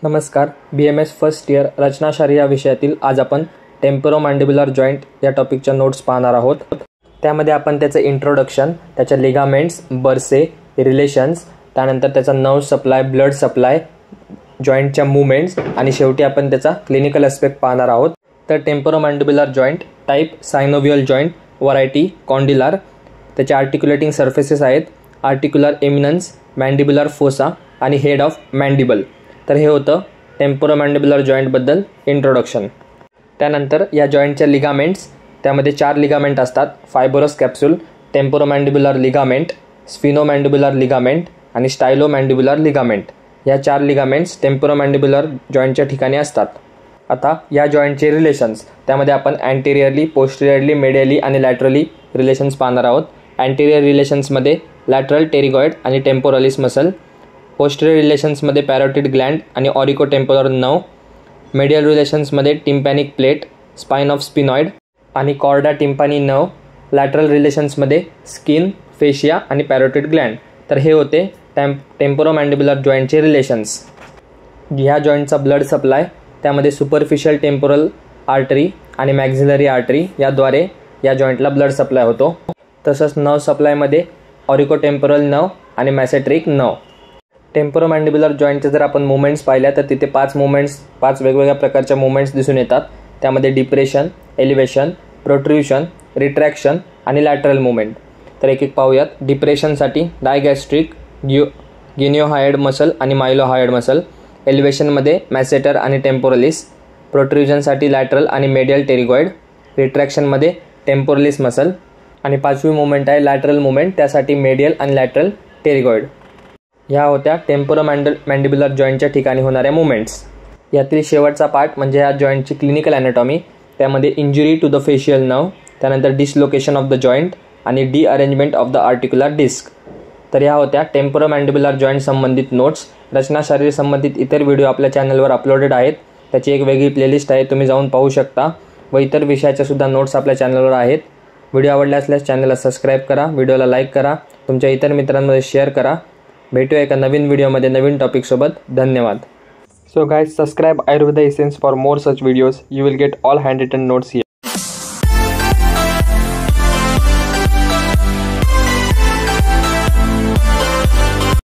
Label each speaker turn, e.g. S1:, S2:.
S1: नमस्कार. BMS first year रचनाशास्त्र या विषयातील आज आपण टेम्पोरोमॅन्डिब्युलर जॉइंट या टॉपिकच्या नोट्स पाहणार आहोत. त्यामध्ये आपण त्याचं इंट्रोडक्शन, त्याच्या लिगामेंट्स, बर्से, रिलेशन्स, त्यानंतर त्याचा नर्व सप्लाय, ब्लड सप्लाय, जॉइंटच्या मूवमेंट्स आणि शेवटी आपण त्याचा क्लिनिकल ॲस्पेक्ट पाहणार आहोत. तर टेम्पोरोमॅन्डिब्युलर जॉइंट टाईप सायनोव्हियल जॉइंट, व्हरायटी कॉन्डिलार. त्याचे आर्टिक्युलेटिंग सर्फेसेस आहेत आर्टिक्युलर एमिनन्स, मॅन्डिब्युलर फोसा आणि हेड ऑफ मॅन्डिबल. तर हे होतं टेम्पोरोमॅन्डिब्युलर जॉईंटबद्दल इंट्रोडक्शन. त्यानंतर या जॉईंटच्या लिगामेंट्स, त्यामध्ये 4 लिगामेंट असतात. फायबरस कॅप्सूल, टेम्पोरोमॅन्डिब्युलर लिगामेंट, स्फिनोमॅन्डिब्युलर लिगामेंट आणि स्टायलोमॅन्डिब्युलर लिगामेंट. या 4 लिगामेंट्स टेम्पोरोमॅन्डिब्युलर जॉईंटच्या ठिकाणी असतात. आता या जॉईंटचे रिलेशन्स, त्यामध्ये आपण अँटेरियरली, पोस्टेरियरली, मेडियली आणि लॅटरली रिलेशन्स पाहणार आहोत. अँटेरियर रिलेशन्समध्ये लॅटरल टेरिगॉइड आणि टेम्पोरलिस मसल, पोस्टेरियर रिलेशन्समध्ये पॅरोटिड ग्लँड आणि ऑरिकोटेम्पोरल नर्व, मेडियल रिलेशन्समध्ये tympanic plate, spine of sphenoid आणि कॉर्डा टिम्पानी नर्व, लॅटरल रिलेशन्समध्ये स्किन, फेशिया आणि पॅरोटिड ग्लँड. तर हे होते टेम्पोरोमॅन्डिब्युलर जॉईंटचे रिलेशन्स. ह्या जॉईंटचा ब्लड सप्लाय, त्यामध्ये सुपरफिशियल टेम्पोरल आर्टरी आणि मॅक्झिलरी आर्टरी याद्वारे या जॉईंटला ब्लड सप्लाय होतो. तसंच नर्व सप्लायमध्ये ऑरिकोटेम्पोरल नर्व आणि मॅसेट्रिक नर्व. टेम्पोरोमॅन्डिब्युलर जॉईंटचे जर आपण मुवमेंट्स पाहिल्या तर तिथे 5 वेगवेगळ्या प्रकारच्या मुवमेंट्स दिसून येतात. त्यामध्ये डिप्रेशन, एलिव्हेशन, प्रोट्रुशन, रिट्रॅक्शन आणि लॅटरल मुवमेंट. तर एक पाहूयात. डिप्रेशनसाठी डायगॅस्ट्रिक, गिनिओहायड मसल आणि मायलोहायड मसल. एलिव्हेशनमध्ये मॅसेटर आणि टेम्पोरलिस. प्रोट्रुजनसाठी लॅटरल आणि मेडियल टेरिगॉइड. रिट्रॅक्शनमध्ये temporalis muscle. आणि 5वी मुवमेंट आहे लॅटरल मुवमेंट, त्यासाठी मेडियल आणि लॅटरल टेरिगॉइड. ह्या होत्या टेम्पोरोमॅन्डिब्युलर जॉईंटच्या ठिकाणी होणाऱ्या मुवमेंट्स. यातील शेवटचा पार्ट म्हणजे या जॉईंटची क्लिनिकल ॲनाटॉमी. त्यामध्ये injury to the facial nerve, त्यानंतर डिसलोकेशन ऑफ द जॉईंट आणि derangement of the articular disc. तर ह्या होत्या टेम्पोरोमॅन्डिब्युलर जॉईंट संबंधित नोट्स. रचनाशास्त्र संबंधित इतर व्हिडिओ आपल्या चॅनलवर अपलोडेड आहेत. त्याची एक वेगळी प्लेलिस्ट आहे, तुम्ही जाऊन पाहू शकता. व इतर विषयाच्या सुद्धा नोट्स आपल्या चॅनलवर आहेत. व्हिडिओ आवडला असल्यास चॅनलला सबस्क्राईब करा, व्हिडिओला लाईक करा, तुमच्या इतर मित्रांमध्ये शेअर करा. भेटूया एका नवीन व्हिडिओमध्ये नवीन टॉपिकसोबत. धन्यवाद. So guys, subscribe Ayurveda Essence for more such videos. You will get all handwritten notes here.